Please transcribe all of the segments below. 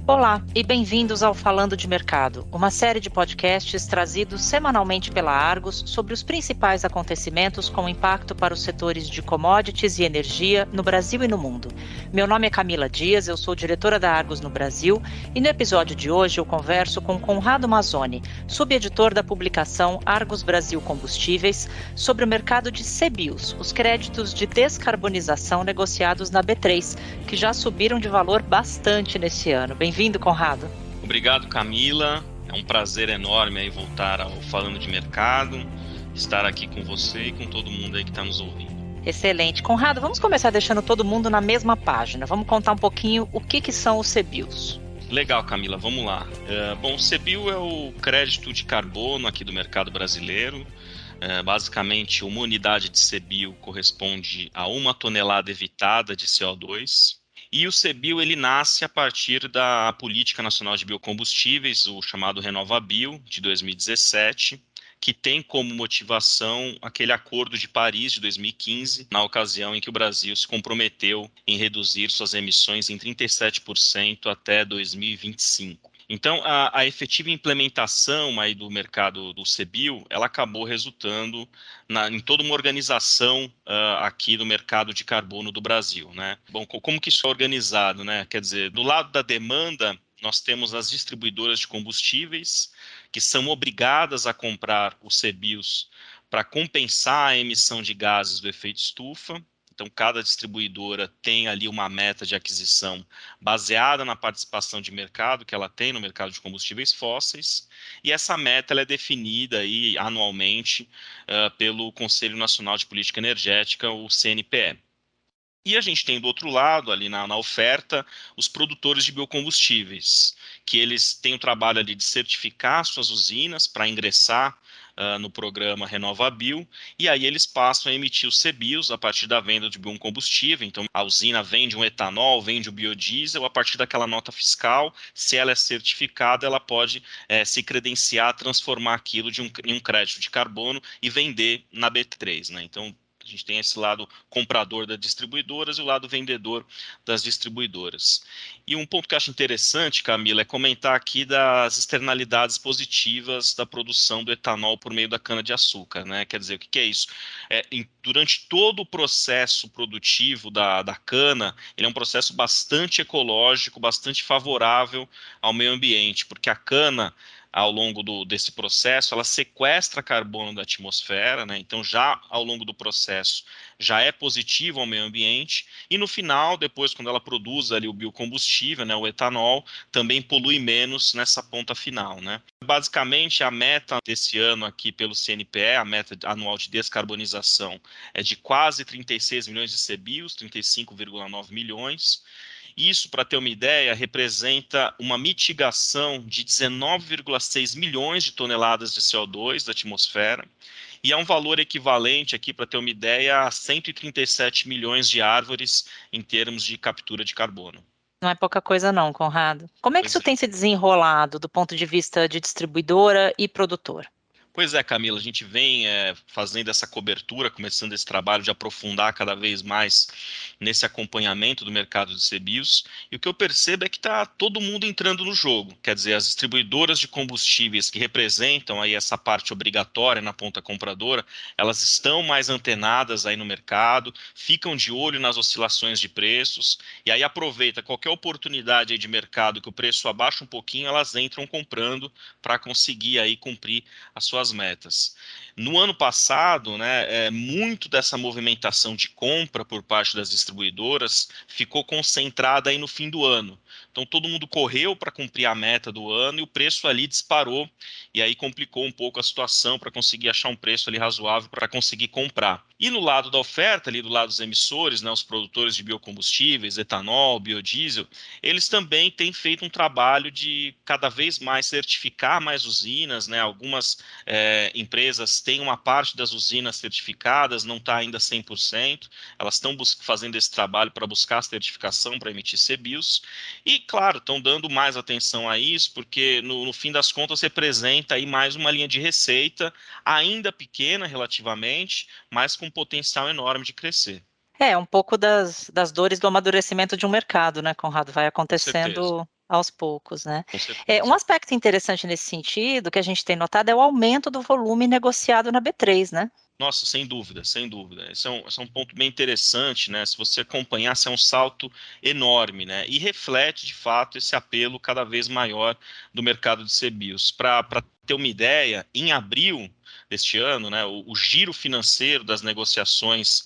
Olá e bem-vindos ao Falando de Mercado, uma série de podcasts trazidos semanalmente pela Argos sobre os principais acontecimentos com impacto para os setores de commodities e energia no Brasil e no mundo. Meu nome é Camila Dias, eu sou diretora da Argos no Brasil e no episódio de hoje eu converso com Conrado Mazzoni, subeditor da publicação Argos Brasil Combustíveis, sobre o mercado de CBIOs, os créditos de descarbonização negociados na B3, que já subiram de valor bastante nesse ano. Bem-vindo, Conrado. Obrigado, Camila. É um prazer enorme aí voltar ao Falando de Mercado, estar aqui com você e com todo mundo aí que está nos ouvindo. Excelente. Conrado, vamos começar deixando todo mundo na mesma página. Vamos contar um pouquinho o que são os CBIOs. Legal, Camila, vamos lá. O CBIO é o crédito de carbono aqui do mercado brasileiro. Basicamente, uma unidade de CBIO corresponde a 1 tonelada evitada de CO2. E o CBIO ele nasce a partir da Política Nacional de Biocombustíveis, o chamado RenovaBio, de 2017, que tem como motivação aquele Acordo de Paris de 2015, na ocasião em que o Brasil se comprometeu em reduzir suas emissões em 37% até 2025. Então, a efetiva implementação aí do mercado do CBIO, ela acabou resultando em toda uma organização aqui do mercado de carbono do Brasil, né? Bom, como que isso é organizado, né? Quer dizer, do lado da demanda, nós temos as distribuidoras de combustíveis, que são obrigadas a comprar os CBIOs para compensar a emissão de gases do efeito estufa. Então, cada distribuidora tem ali uma meta de aquisição baseada na participação de mercado que ela tem no mercado de combustíveis fósseis, e essa meta ela é definida aí anualmente pelo Conselho Nacional de Política Energética, o CNPE. E a gente tem do outro lado, ali na oferta, os produtores de biocombustíveis, que eles têm o trabalho ali de certificar suas usinas para ingressar no programa RenovaBio, e aí eles passam a emitir os CBIOs a partir da venda de biocombustível. Então, a usina vende um etanol, vende o biodiesel, a partir daquela nota fiscal, se ela é certificada, ela pode se credenciar, transformar aquilo em um crédito de carbono e vender na B3, né? Então, a gente tem esse lado comprador das distribuidoras e o lado vendedor das distribuidoras. E um ponto que eu acho interessante, Camila, é comentar aqui das externalidades positivas da produção do etanol por meio da cana-de-açúcar, né? Quer dizer, o que é isso? Durante todo o processo produtivo da cana, ele é um processo bastante ecológico, bastante favorável ao meio ambiente, porque a cana, ao longo desse processo, ela sequestra carbono da atmosfera, né? Então já ao longo do processo já é positivo ao meio ambiente, e no final, depois quando ela produz ali o biocombustível, né, o etanol, também polui menos nessa ponta final, né? Basicamente, a meta desse ano aqui pelo CNPE, a meta anual de descarbonização, é de quase 36 milhões de CBIOs, 35,9 milhões. Isso, para ter uma ideia, representa uma mitigação de 19,6 milhões de toneladas de CO2 da atmosfera, e é um valor equivalente aqui, para ter uma ideia, a 137 milhões de árvores em termos de captura de carbono. Não é pouca coisa não, Conrado. Como é que Pois isso é. tem se desenrolado do ponto de vista de distribuidora e produtor? Pois é, Camila, a gente vem fazendo essa cobertura, começando esse trabalho de aprofundar cada vez mais nesse acompanhamento do mercado de CBIOs, e o que eu percebo é que está todo mundo entrando no jogo. Quer dizer, as distribuidoras de combustíveis que representam aí essa parte obrigatória na ponta compradora, elas estão mais antenadas aí no mercado, ficam de olho nas oscilações de preços, e aí aproveita qualquer oportunidade aí de mercado que o preço abaixa um pouquinho, elas entram comprando para conseguir aí cumprir as suas metas. No ano passado, né, muito dessa movimentação de compra por parte das distribuidoras ficou concentrada aí no fim do ano. Então todo mundo correu para cumprir a meta do ano e o preço ali disparou, e aí complicou um pouco a situação para conseguir achar um preço ali razoável para conseguir comprar. E no lado da oferta, ali do lado dos emissores, né, os produtores de biocombustíveis, etanol, biodiesel, eles também têm feito um trabalho de cada vez mais certificar mais usinas, né? Algumas empresas têm uma parte das usinas certificadas, não está ainda 100%, elas estão fazendo esse trabalho para buscar a certificação para emitir CBIOs, e claro, estão dando mais atenção a isso, porque no fim das contas representa aí mais uma linha de receita, ainda pequena relativamente, mas com potencial enorme de crescer. Um pouco das dores do amadurecimento de um mercado, né, Conrado? Vai Com certeza. acontecendo Aos poucos, né? Com Um certeza. aspecto interessante nesse sentido, que a gente tem notado, é o aumento do volume negociado na B3, né? Nossa, sem dúvida, sem dúvida. Esse é um ponto bem interessante, né? Se você acompanhar, esse é um salto enorme, né? E reflete, de fato, esse apelo cada vez maior do mercado de CBIOS. Para ter uma ideia, em abril deste ano, né, o giro financeiro das negociações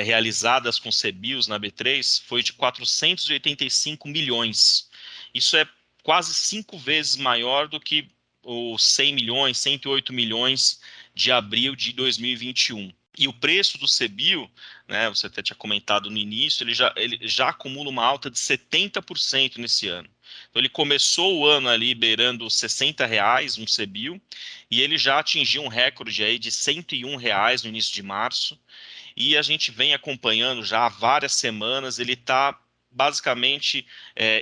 realizadas com CBIOS na B3 foi de 485 milhões. Isso é quase 5 vezes maior do que os 100 milhões, 108 milhões de abril de 2021. E o preço do CBIO, né, você até tinha comentado no início, ele já acumula uma alta de 70% nesse ano. Então ele começou o ano ali beirando R$ 60 um CBIO, e ele já atingiu um recorde aí de R$ 101 no início de março, e a gente vem acompanhando já há várias semanas, ele está basicamente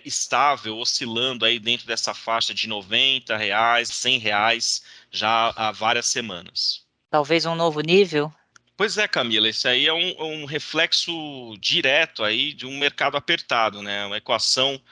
estável, oscilando aí dentro dessa faixa de R$ 90, R$ 100, já há várias semanas. Talvez um novo nível. Pois é, Camila, isso aí é um reflexo direto aí de um mercado apertado, né? Uma equação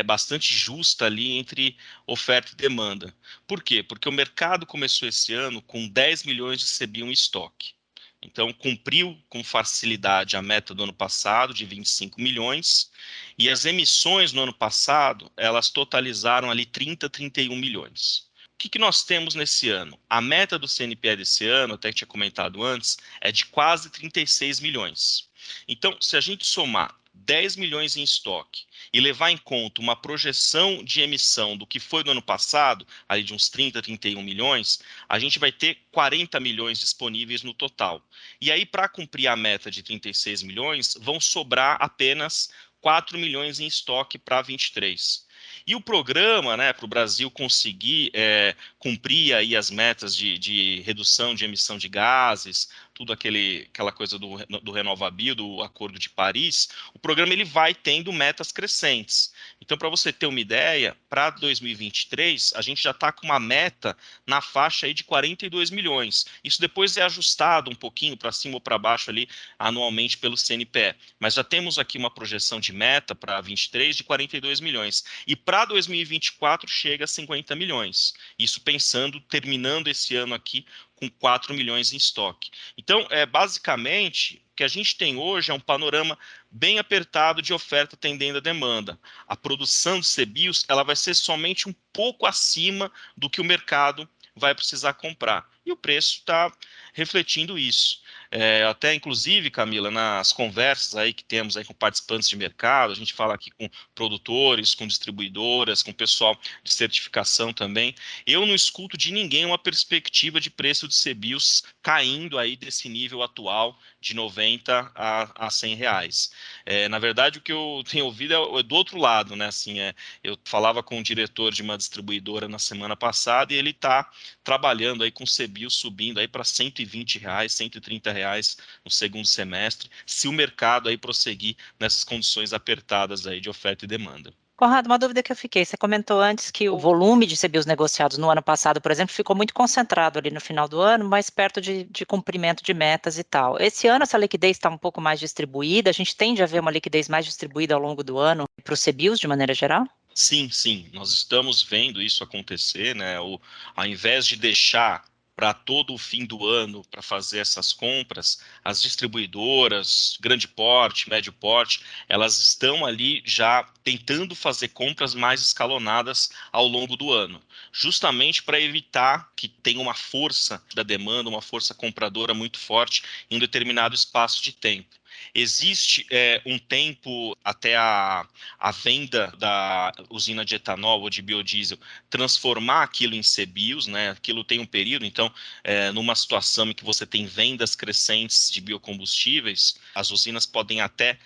bastante justa ali entre oferta e demanda. Por quê? Porque o mercado começou esse ano com 10 milhões de CBIO em estoque. Então, cumpriu com facilidade a meta do ano passado, de 25 milhões, e as emissões no ano passado, elas totalizaram ali 30, 31 milhões. O que nós temos nesse ano? A meta do CNPE desse ano, até que tinha comentado antes, é de quase 36 milhões. Então, se a gente somar 10 milhões em estoque e levar em conta uma projeção de emissão do que foi no ano passado, ali de uns 30, 31 milhões, a gente vai ter 40 milhões disponíveis no total. E aí, para cumprir a meta de 36 milhões, vão sobrar apenas 4 milhões em estoque para 23. E o programa, né, para o Brasil conseguir cumprir aí as metas de redução de emissão de gases, tudo aquela coisa do RenovaBio, do Acordo de Paris, o programa ele vai tendo metas crescentes. Então, para você ter uma ideia, para 2023, a gente já está com uma meta na faixa aí de 42 milhões. Isso depois é ajustado um pouquinho para cima ou para baixo ali anualmente pelo CNPE. Mas já temos aqui uma projeção de meta para 23 de 42 milhões. E para 2024 chega a 50 milhões. Isso pensando, terminando esse ano aqui com 4 milhões em estoque. Então, basicamente, o que a gente tem hoje é um panorama bem apertado de oferta atendendo a demanda. A produção de CBIOS ela vai ser somente um pouco acima do que o mercado vai precisar comprar. E o preço está refletindo isso. Até, inclusive, Camila, nas conversas aí que temos aí com participantes de mercado, a gente fala aqui com produtores, com distribuidoras, com pessoal de certificação também. Eu não escuto de ninguém uma perspectiva de preço de CBIOS caindo aí desse nível atual de 90 a 100 reais. Na verdade, o que eu tenho ouvido é do outro lado, né? Assim, eu falava com o diretor de uma distribuidora na semana passada e ele está trabalhando aí com CBIOS subindo aí para 120 reais, 130 reais no segundo semestre, se o mercado aí prosseguir nessas condições apertadas aí de oferta e demanda. Conrado, uma dúvida que eu fiquei. Você comentou antes que o volume de CBIOS negociados no ano passado, por exemplo, ficou muito concentrado ali no final do ano, mais perto de cumprimento de metas e tal. Esse ano, essa liquidez está um pouco mais distribuída. A gente tende a ver uma liquidez mais distribuída ao longo do ano para os CBIOS, de maneira geral? Sim, sim, nós estamos vendo isso acontecer, né? Ao invés de deixar para todo o fim do ano para fazer essas compras, as distribuidoras, grande porte, médio porte, elas estão ali já tentando fazer compras mais escalonadas ao longo do ano, justamente para evitar que tenha uma força da demanda, uma força compradora muito forte em um determinado espaço de tempo. Existe um tempo até a venda da usina de etanol ou de biodiesel transformar aquilo em CBIOS, né? Aquilo tem um período, então, numa situação em que você tem vendas crescentes de biocombustíveis, as usinas podem até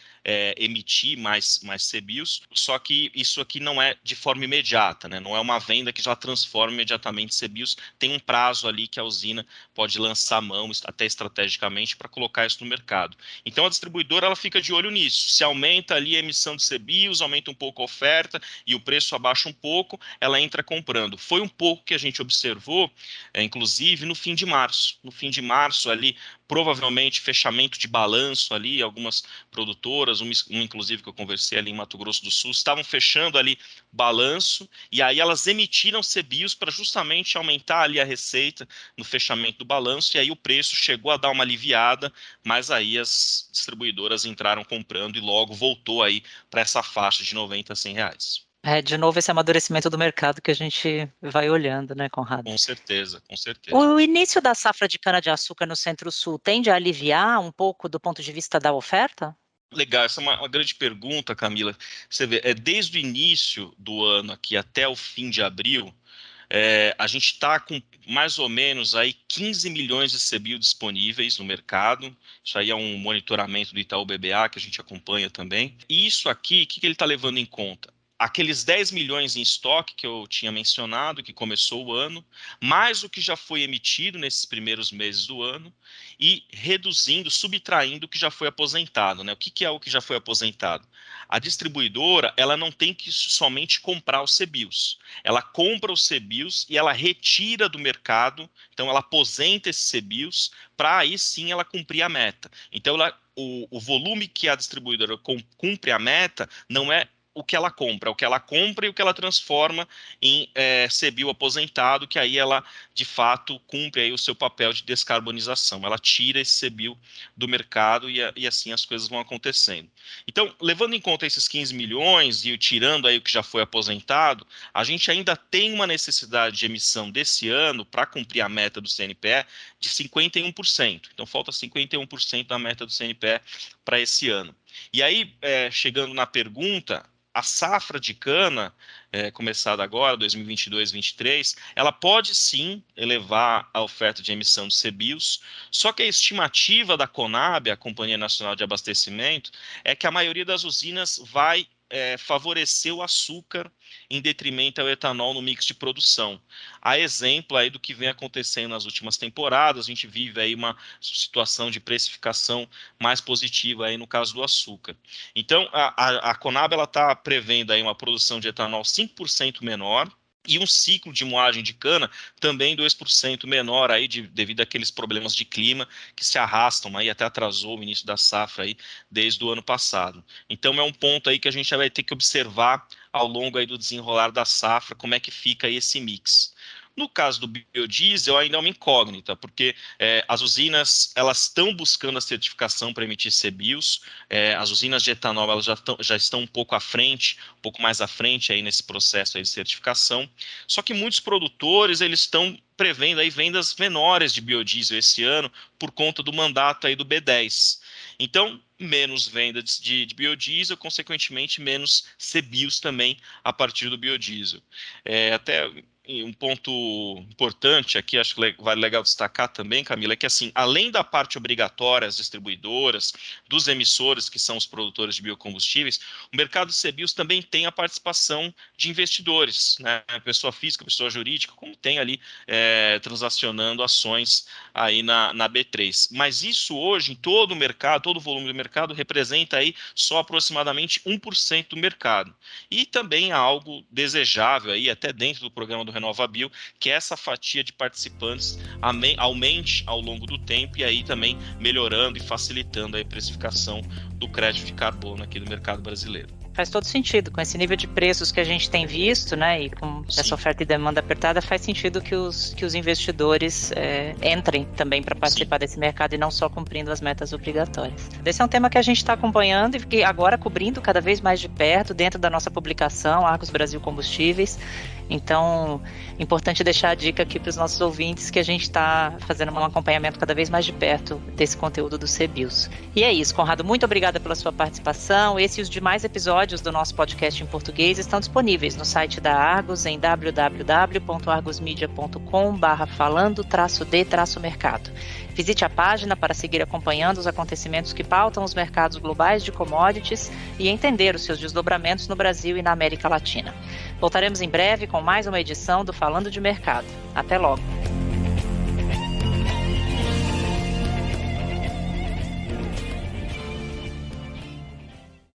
emitir mais CBIOS, só que isso aqui não é de forma imediata, né? Não é uma venda que já transforma imediatamente CBIOS, tem um prazo ali que a usina pode lançar mão, até estrategicamente, para colocar isso no mercado. Então a distribuidora ela fica de olho nisso, se aumenta ali a emissão de CBIOS, aumenta um pouco a oferta e o preço abaixa um pouco, ela entra comprando. Foi um pouco que a gente observou, inclusive no fim de março. No fim de março ali, provavelmente fechamento de balanço ali, algumas produtoras, uma inclusive que eu conversei ali em Mato Grosso do Sul, estavam fechando ali balanço, e aí elas emitiram CBIOS para justamente aumentar ali a receita no fechamento do balanço, e aí o preço chegou a dar uma aliviada, mas aí as distribuidoras entraram comprando e logo voltou aí para essa faixa de 90 a 100 reais. De novo, esse amadurecimento do mercado que a gente vai olhando, né, Conrado? Com certeza, com certeza. O início da safra de cana-de-açúcar no Centro-Sul tende a aliviar um pouco do ponto de vista da oferta? Legal, essa é uma grande pergunta, Camila. Você vê, desde o início do ano aqui até o fim de abril, a gente está com mais ou menos aí 15 milhões de CBIO disponíveis no mercado. Isso aí é um monitoramento do Itaú BBA que a gente acompanha também. E isso aqui, o que ele está levando em conta? Aqueles 10 milhões em estoque que eu tinha mencionado, que começou o ano, mais o que já foi emitido nesses primeiros meses do ano, e reduzindo, subtraindo o que já foi aposentado, né? O que é o que já foi aposentado? A distribuidora, ela não tem que somente comprar os CBIOS. Ela compra os CBIOS e ela retira do mercado, então ela aposenta esses CBIOS, para aí sim ela cumprir a meta. Então o volume que a distribuidora cumpre a meta não é o que ela compra e o que ela transforma em CBIO aposentado, que aí ela, de fato, cumpre aí o seu papel de descarbonização. Ela tira esse CBIO do mercado e assim as coisas vão acontecendo. Então, levando em conta esses 15 milhões e tirando aí o que já foi aposentado, a gente ainda tem uma necessidade de emissão desse ano para cumprir a meta do CNPE de 51%. Então, falta 51% da meta do CNPE para esse ano. E aí, chegando na pergunta, a safra de cana, começada agora, 2022-23, ela pode sim elevar a oferta de emissão de CBIOS, só que a estimativa da Conab, a Companhia Nacional de Abastecimento, é que a maioria das usinas vai favorecer o açúcar em detrimento ao etanol no mix de produção. A exemplo aí do que vem acontecendo nas últimas temporadas, a gente vive aí uma situação de precificação mais positiva aí no caso do açúcar. Então, a Conab está prevendo aí uma produção de etanol 5% menor, e um ciclo de moagem de cana também 2% menor aí devido àqueles problemas de clima que se arrastam aí, até atrasou o início da safra aí desde o ano passado. Então é um ponto aí que a gente vai ter que observar ao longo aí do desenrolar da safra, como é que fica aí esse mix. No caso do biodiesel, ainda é uma incógnita, porque as usinas elas estão buscando a certificação para emitir CBIOS, as usinas de etanol elas já estão um pouco à frente, um pouco mais à frente aí nesse processo aí de certificação, só que muitos produtores eles estão prevendo aí vendas menores de biodiesel esse ano por conta do mandato aí do B10. Então, menos venda de biodiesel, consequentemente, menos CBIOS também a partir do biodiesel. Até um ponto importante aqui, acho que vale legal destacar também, Camila, é que assim, além da parte obrigatória, as distribuidoras, dos emissores, que são os produtores de biocombustíveis, o mercado de CBIOS também tem a participação de investidores, né? Pessoa física, pessoa jurídica, como tem ali transacionando ações aí na B3. Mas isso hoje, em todo o mercado, todo o volume do mercado, representa aí só aproximadamente 1% do mercado. E também há algo desejável aí, até dentro do programa do RenovaBio, que essa fatia de participantes aumente ao longo do tempo e aí também melhorando e facilitando a precificação do crédito de carbono aqui no mercado brasileiro. Faz todo sentido, com esse nível de preços que a gente tem visto, né, e com essa oferta e demanda apertada, faz sentido que os investidores entrem também para participar desse mercado e não só cumprindo as metas obrigatórias. Esse é um tema que a gente está acompanhando e que agora cobrindo cada vez mais de perto dentro da nossa publicação, Argos Brasil Combustíveis. Então, importante deixar a dica aqui para os nossos ouvintes que a gente está fazendo um acompanhamento cada vez mais de perto desse conteúdo do CBIOS. E é isso, Conrado, muito obrigada pela sua participação. Esse e os demais episódios do nosso podcast em português estão disponíveis no site da Argos em www.argosmedia.com/falando-d-mercado. Visite a página para seguir acompanhando os acontecimentos que pautam os mercados globais de commodities e entender os seus desdobramentos no Brasil e na América Latina. Voltaremos em breve com mais uma edição do Falando de Mercado. Até logo!